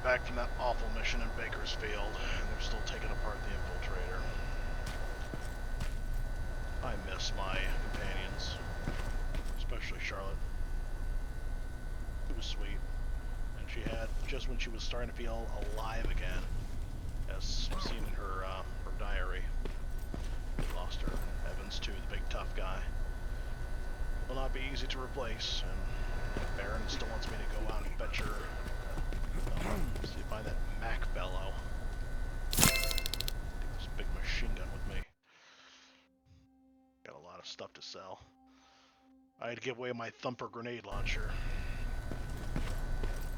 back from that awful mission in Bakersfield, and they're still taking apart the infiltrator. I miss my companions, especially Charlotte. She was sweet, and she had, just when she was starting to feel alive again, as seen in her diary, we lost her. Evans too, the big tough guy. Will not be easy to replace, and Baron still wants me to go out and fetch her. See, find that Mac bellow. Take this big machine gun with me. Got a lot of stuff to sell. I had to give away my Thumper grenade launcher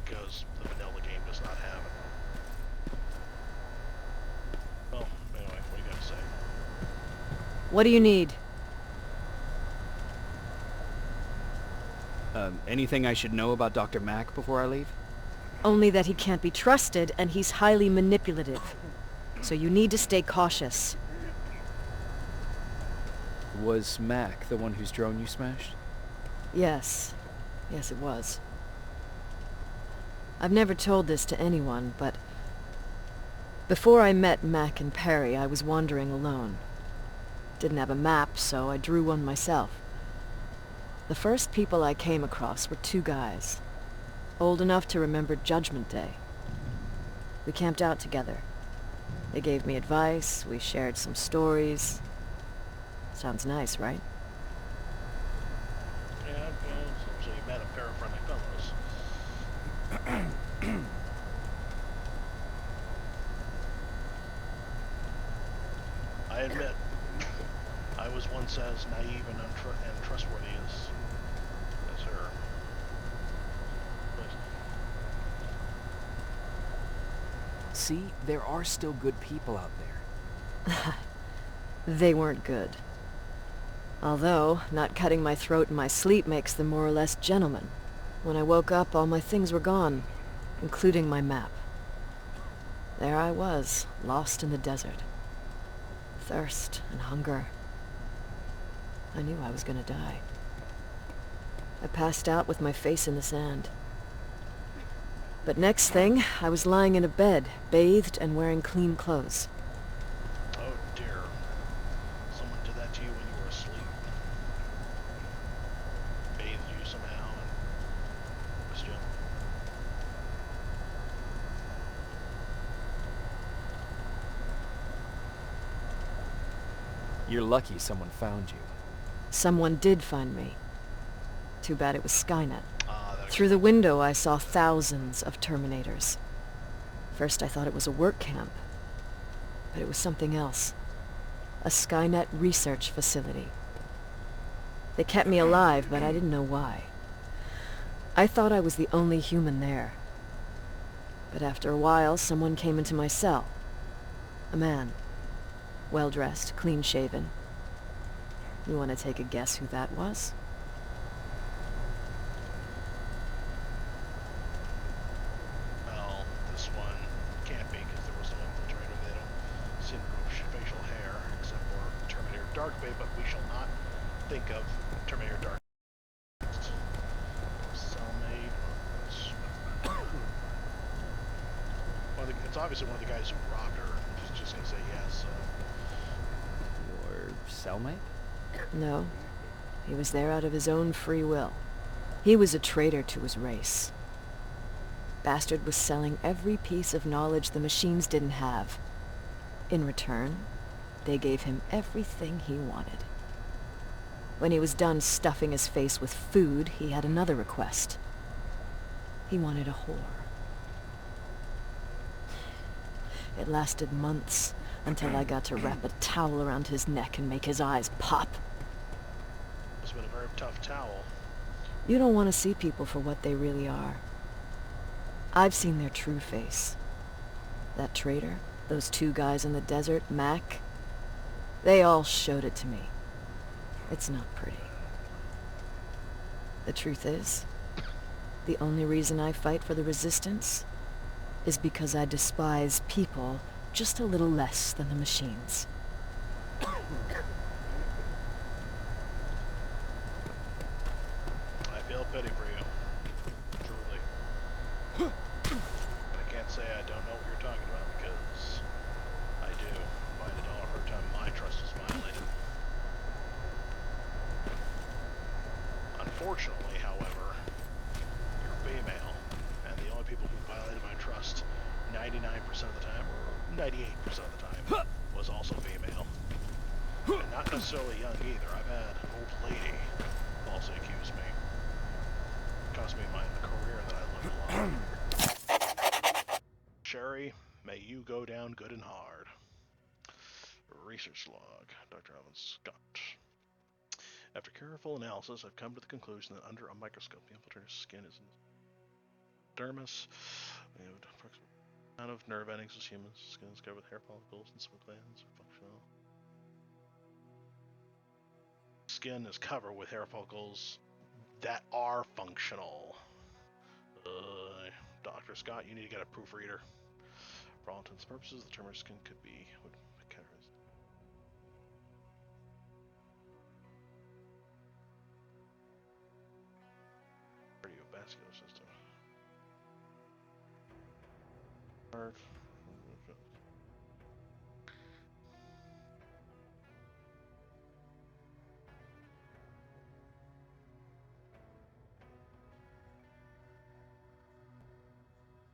because the vanilla game does not have it. Well, anyway, what do you got to say? What do you need? Anything I should know about Dr. Mack before I leave? Only that he can't be trusted and he's highly manipulative. So you need to stay cautious. Was Mack the one whose drone you smashed? Yes. Yes, it was. I've never told this to anyone, but before I met Mac and Perry, I was wandering alone. Didn't have a map, so I drew one myself. The first people I came across were two guys, old enough to remember Judgment Day. We camped out together. They gave me advice, we shared some stories. Sounds nice, right? Yeah, so you met a pair of friendly fellows. I admit, I was once as naive and untrustworthy as her. But See, there are still good people out there. They weren't good. Although, not cutting my throat in my sleep makes them more or less gentlemen. When I woke up, all my things were gone, including my map. There I was, lost in the desert. Thirst and hunger. I knew I was gonna die. I passed out with my face in the sand. But next thing, I was lying in a bed, bathed and wearing clean clothes. oh dear, someone did that to you when you were asleep. Bathed you somehow and missed you. You're lucky someone found you. Someone did find me. Too bad it was Skynet. That Through the window, I saw thousands of Terminators. First, I thought it was a work camp. But it was something else. A Skynet research facility. They kept me alive, but I didn't know why. I thought I was the only human there. But after a while, someone came into my cell. A man. Well-dressed, clean-shaven. You want to take a guess who that was? Well, this one can't be because there was no infiltrator. They don't seem to grow facial hair except for Terminator Darkbait, but we shall not think of Terminator Dark. Cellmate. It's obviously one of the guys who robbed her. She's just gonna say yes. Your cellmate? No. He was there out of his own free will. He was a traitor to his race. Bastard was selling every piece of knowledge the machines didn't have. In return, they gave him everything he wanted. When he was done stuffing his face with food, he had another request. He wanted a whore. It lasted months, until I got to wrap a towel around his neck and make his eyes pop. Must have been a very tough towel. You don't want to see people for what they really are. I've seen their true face. That traitor, those two guys in the desert, Mac, they all showed it to me. It's not pretty. The truth is, the only reason I fight for the Resistance is because I despise people just a little less than the machines. I feel pity for you. Truly. But I can't say 99% of the time, or 98% of the time, was also female. And not necessarily young either. I've had an old lady falsely accuse me. Cost me my career that I lived alone. Sherry, may you go down good and hard. Research log, Dr. Alan Scott. After careful analysis, I've come to the conclusion that under a microscope, the infiltrator's skin is in the dermis. We have approximately amount of nerve endings as humans. Skin is covered with hair follicles and sweat glands. Functional. Skin is covered with hair follicles that are functional. Dr. Scott, you need to get a proofreader. For all intents and purposes, the term skin could be categorized. Cardiovascular system. Heart.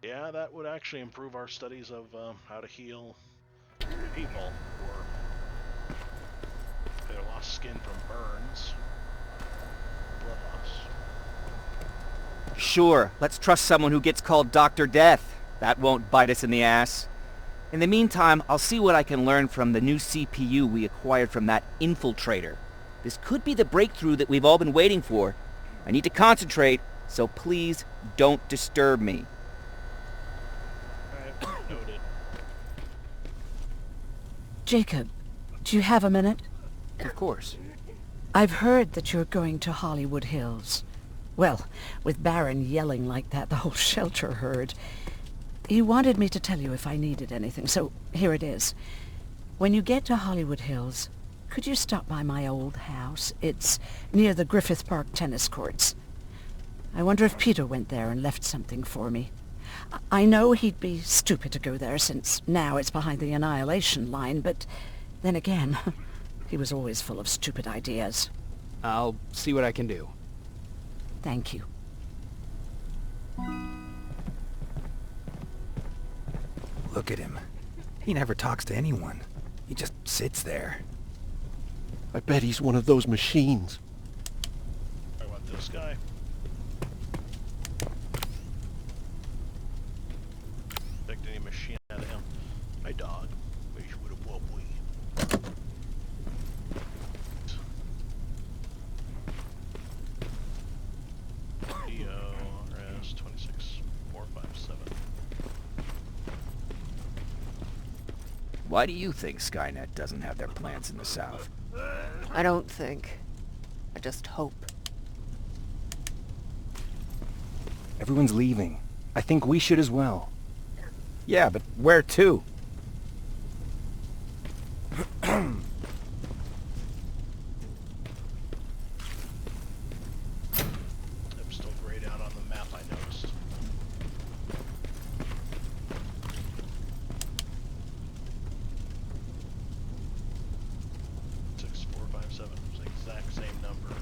Yeah, that would actually improve our studies of how to heal people or if they lost skin from burns, blood loss. Sure, let's trust someone who gets called Dr. Death. That won't bite us in the ass. In the meantime, I'll see what I can learn from the new CPU we acquired from that infiltrator. This could be the breakthrough that we've all been waiting for. I need to concentrate, so please don't disturb me. Alright, noted. Jacob, do you have a minute? Of course. I've heard that you're going to Hollywood Hills. Well, with Baron yelling like that, the whole shelter heard. He wanted me to tell you if I needed anything, so here it is. When you get to Hollywood Hills, could you stop by my old house? It's near the Griffith Park tennis courts. I wonder if Peter went there and left something for me. I know he'd be stupid to go there, since now it's behind the Annihilation Line, but then again, he was always full of stupid ideas. I'll see what I can do. Thank you. Look at him. He never talks to anyone. He just sits there. I bet he's one of those machines. I want this guy. Expect any machine out of him. My dog. Wish would have whooped we. DORS 26457. Why do you think Skynet doesn't have their plants in the South? I don't think. I just hope. Everyone's leaving. I think we should as well. Yeah, but where to? I'm still grayed out on the map, I noticed. Six, 4, 5, 7. It's the exact same number.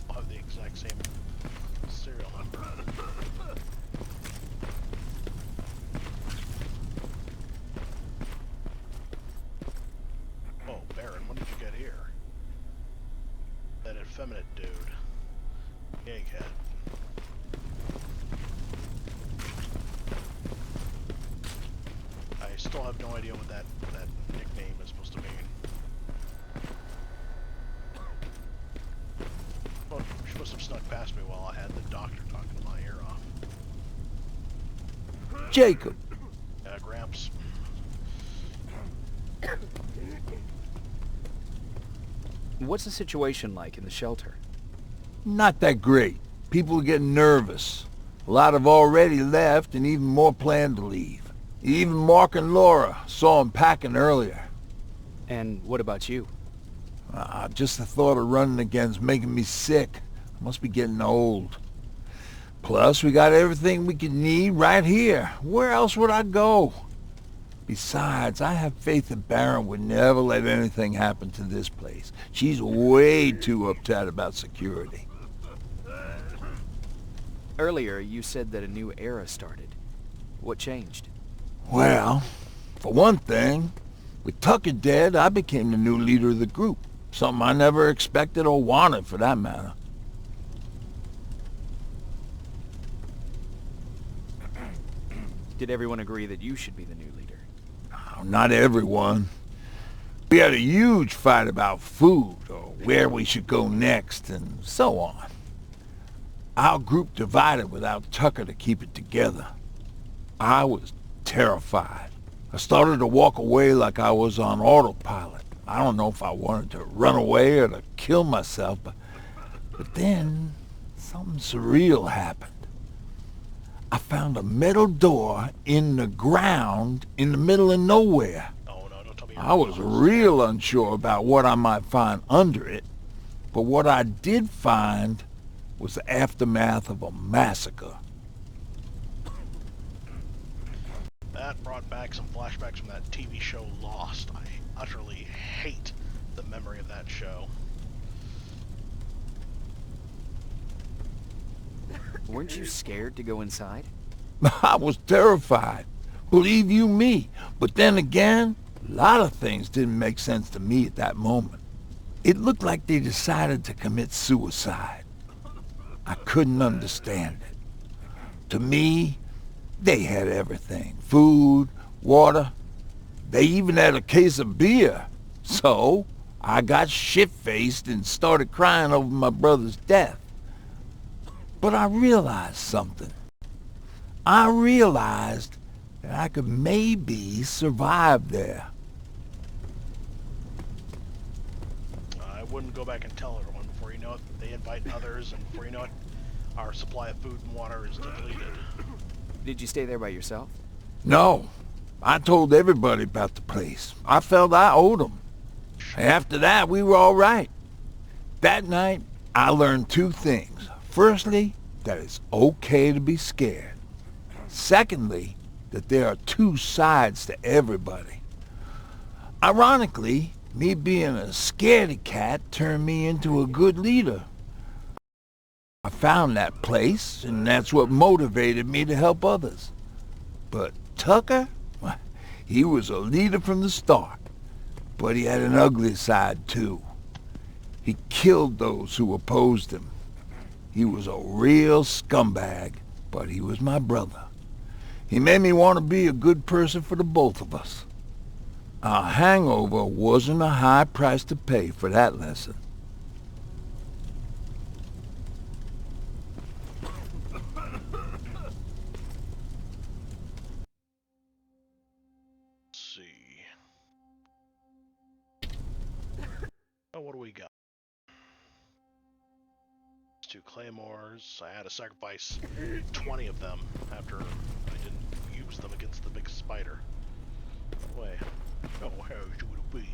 I'll have the exact same serial number. Oh, Baron, when did you get here? That effeminate dude. Egghead. I still have no idea what that nickname is supposed to mean. Oh, she must have snuck past me while I had the doctor talking my ear off. Jacob! Gramps. What's the situation like in the shelter? Not that great. People are getting nervous. A lot have already left, and even more plan to leave. Even Mark and Laura saw him packing earlier. And what about you? Just the thought of running again's making me sick. I must be getting old. Plus, we got everything we could need right here. Where else would I go? Besides, I have faith that Baron would never let anything happen to this place. She's way too uptight about security. Earlier, you said that a new era started. What changed? Well, for one thing, with Tucker dead, I became the new leader of the group. Something I never expected or wanted, for that matter. Did everyone agree that you should be the new leader? Not everyone. We had a huge fight about food, or where we should go next, and so on. Our group divided without Tucker to keep it together. I was terrified. I started to walk away like I was on autopilot. I don't know if I wanted to run away or to kill myself, but then something surreal happened. I found a metal door in the ground in the middle of nowhere. Oh no, don't tell me. I was real unsure about what I might find under it, but what I did find was the aftermath of a massacre. That brought back some flashbacks from that TV show Lost. I utterly hate the memory of that show. Weren't you scared to go inside? I was terrified, believe you me. But then again, a lot of things didn't make sense to me at that moment. It looked like they decided to commit suicide. I couldn't understand it. To me, they had everything. Food, water. They even had a case of beer. So, I got shit-faced and started crying over my brother's death. But I realized something. I realized that I could maybe survive there. I wouldn't go back and tell everyone. Before you know it, they invite others, and before you know it, our supply of food and water is depleted. Did you stay there by yourself? No, I told everybody about the place. I felt I owed them. After that, we were all right. That night, I learned two things. Firstly, that it's okay to be scared. Secondly, that there are two sides to everybody. Ironically, me being a scaredy cat turned me into a good leader. I found that place, and that's what motivated me to help others. But Tucker, he was a leader from the start. But he had an ugly side, too. He killed those who opposed him. He was a real scumbag, but he was my brother. He made me want to be a good person for the both of us. Our hangover wasn't a high price to pay for that lesson. Let's see. Oh, what do we got? 2 claymores. I had to sacrifice 20 of them after I didn't use them against the big spider. Way. Oh, how's you with a baby?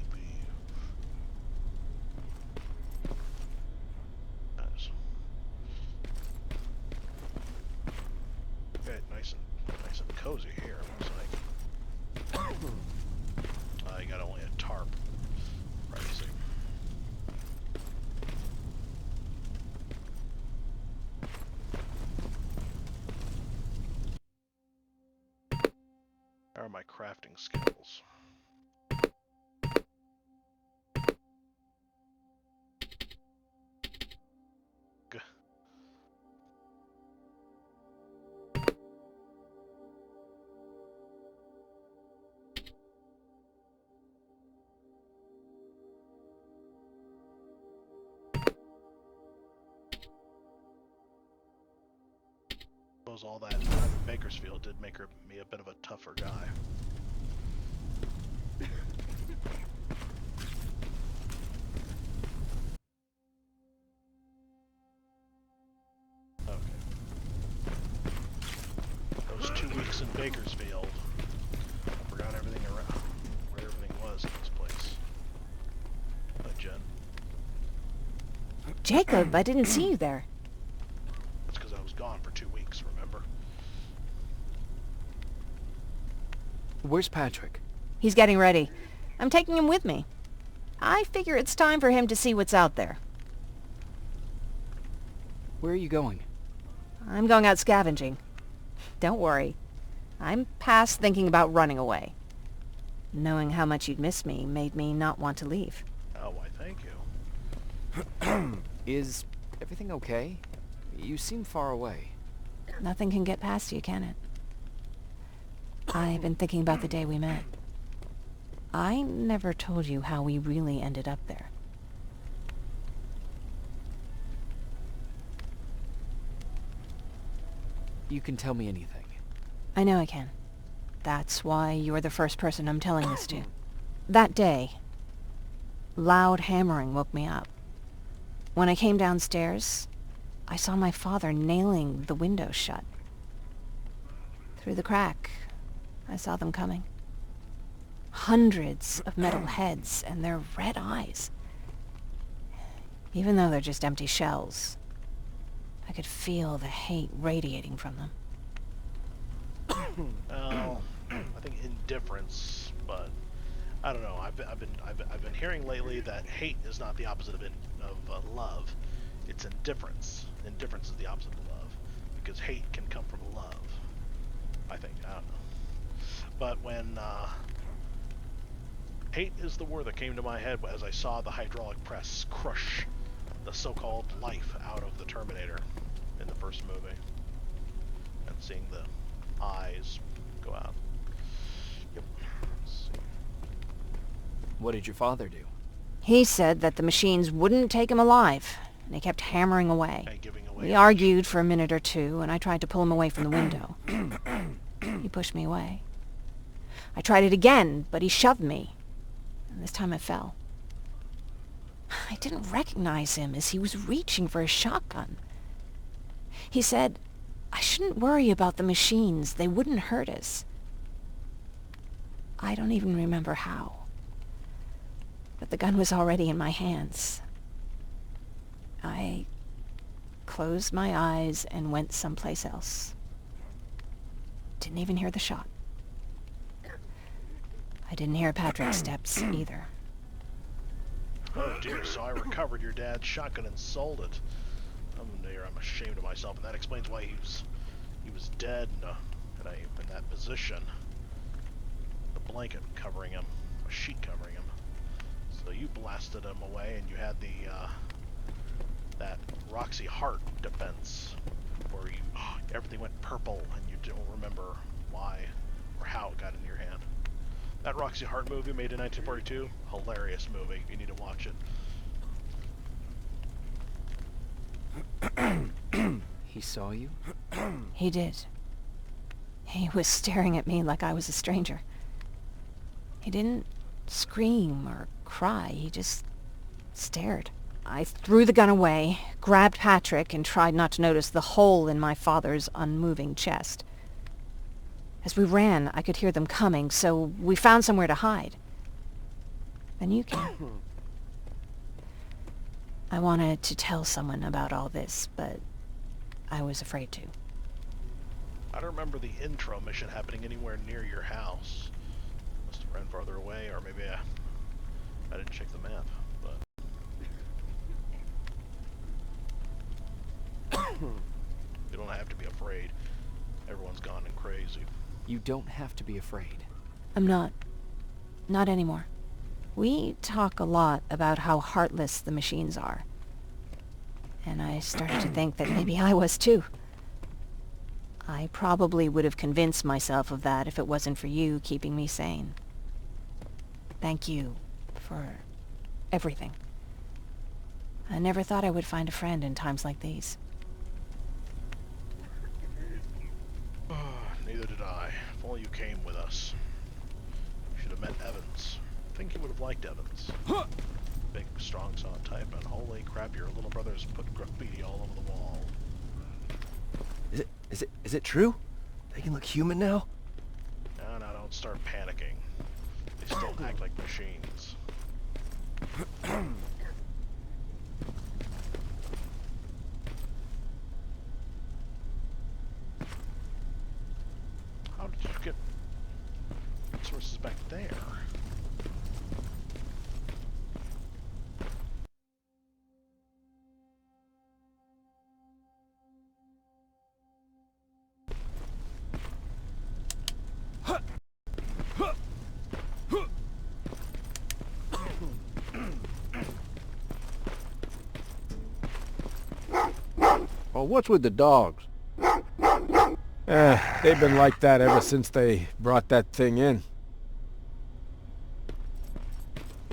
Nice. Okay, nice and cozy here. Looks like. I got only a tarp. Right, see. How are my crafting skills? G Suppose all that time in Bakersfield did make me a bit of a tougher guy. Okay. Those 2 weeks in Bakersfield, I forgot everything around, where everything was in this place. Hi, Jen. Jacob, I didn't see you there. That's because I was gone for 2 weeks, remember? Where's Patrick? He's getting ready. I'm taking him with me. I figure it's time for him to see what's out there. Where are you going? I'm going out scavenging. Don't worry. I'm past thinking about running away. Knowing how much you'd miss me made me not want to leave. Oh, why, thank you. Is everything okay? You seem far away. Nothing can get past you, can it? I've been thinking about the day we met. I never told you how we really ended up there. You can tell me anything. I know I can. That's why you're the first person I'm telling this to. That day, loud hammering woke me up. When I came downstairs, I saw my father nailing the window shut. Through the crack, I saw them coming. Hundreds of metal heads and their red eyes. Even though they're just empty shells, I could feel the hate radiating from them. Well, I think indifference, but I don't know. I've been hearing lately that hate is not the opposite of love. It's indifference. Indifference is the opposite of love, because hate can come from love. I think. I don't know. But when hate is the word that came to my head as I saw the hydraulic press crush the so-called life out of the Terminator in the first movie, and seeing the eyes go out. Yep. Let's see. What did your father do? He said that the machines wouldn't take him alive, and he kept hammering away. And giving away. We argued for a minute or two, and I tried to pull him away from the window. He pushed me away. I tried it again, but he shoved me, and this time I fell. I didn't recognize him as he was reaching for a shotgun. He said, I shouldn't worry about the machines. They wouldn't hurt us. I don't even remember how. But the gun was already in my hands. I closed my eyes and went someplace else. Didn't even hear the shot. I didn't hear Patrick's steps either. Oh dear, so I recovered your dad's shotgun and sold it. I'm ashamed of myself, and that explains why he was dead in that position. The blanket covering him, a sheet covering him. So you blasted him away, and you had that Roxy Hart defense, where everything went purple, and you don't remember why or how it got in your hand. That Roxy Hart movie made in 1942, hilarious movie. You need to watch it. He saw you? He did. He was staring at me like I was a stranger. He didn't scream or cry, he just stared. I threw the gun away, grabbed Patrick, and tried not to notice the hole in my father's unmoving chest. As we ran, I could hear them coming, so we found somewhere to hide. Then you came. I wanted to tell someone about all this, but I was afraid to. I don't remember the intro mission happening anywhere near your house. Must have ran farther away, or maybe I didn't check the map, but... You don't have to be afraid. Everyone's gone and crazy. You don't have to be afraid. I'm not. Not anymore. We talk a lot about how heartless the machines are. And I started to think that maybe I was too. I probably would have convinced myself of that if it wasn't for you keeping me sane. Thank you for everything. I never thought I would find a friend in times like these. Neither did I. If only you came with us. You should have met Evans. I think you would have liked Evans. Big, strong, solid type, and holy crap, your little brother's put graffiti all over the wall. Is it true? They can look human now? No, don't start panicking. They still act like machines. How did you get... resources back there. Well, what's with the dogs? They've been like that ever since they brought that thing in.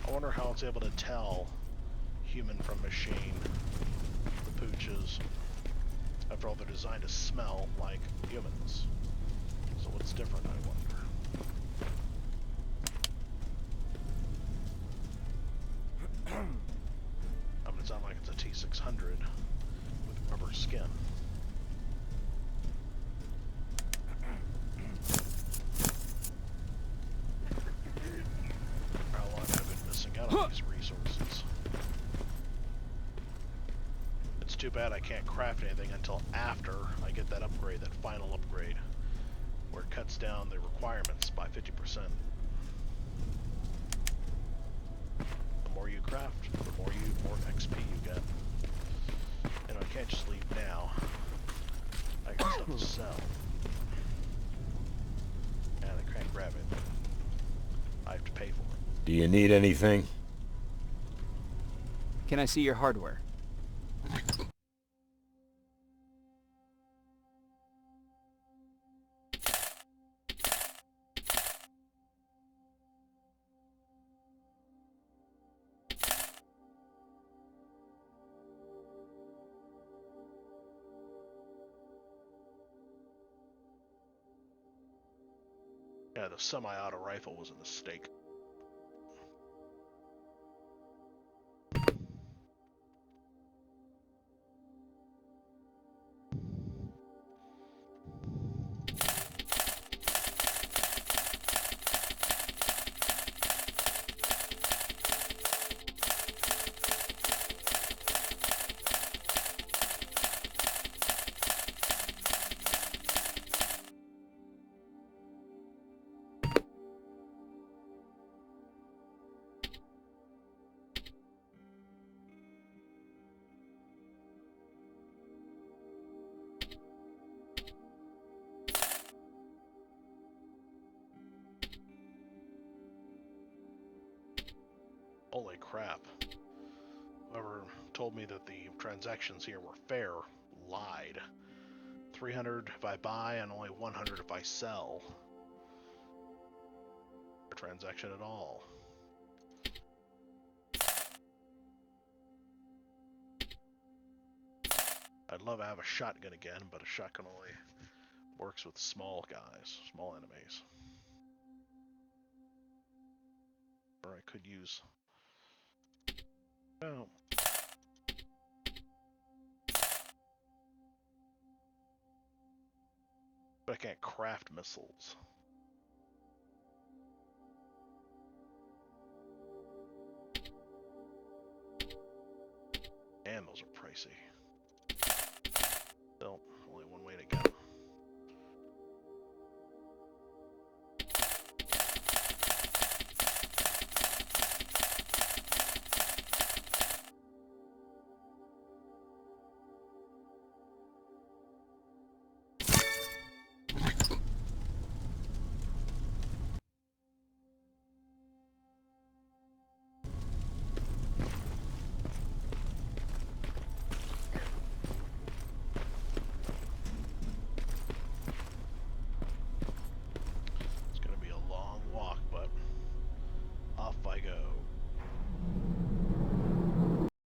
I wonder how it's able to tell human from machine, the pooches. After all, they're designed to smell like humans. So what's different, I wonder? I mean, it's not like it's a T600 with rubber skin. How long I've been missing out on these resources. It's too bad I can't craft anything until after I get that upgrade, that final upgrade, where it cuts down the requirements by 50%. The more you craft, the more XP you get. And I can't just leave now. I got stuff to sell. And I can't grab it. I have to pay for it. Do you need anything? Can I see your hardware? Yeah, the semi-auto rifle was a mistake. Holy crap. Whoever told me that the transactions here were fair lied. 300 if I buy and only 100 if I sell. A transaction at all. I'd love to have a shotgun again, but a shotgun only works with small guys, small enemies. Or I could use... Oh. But I can't craft missiles. And those are pricey.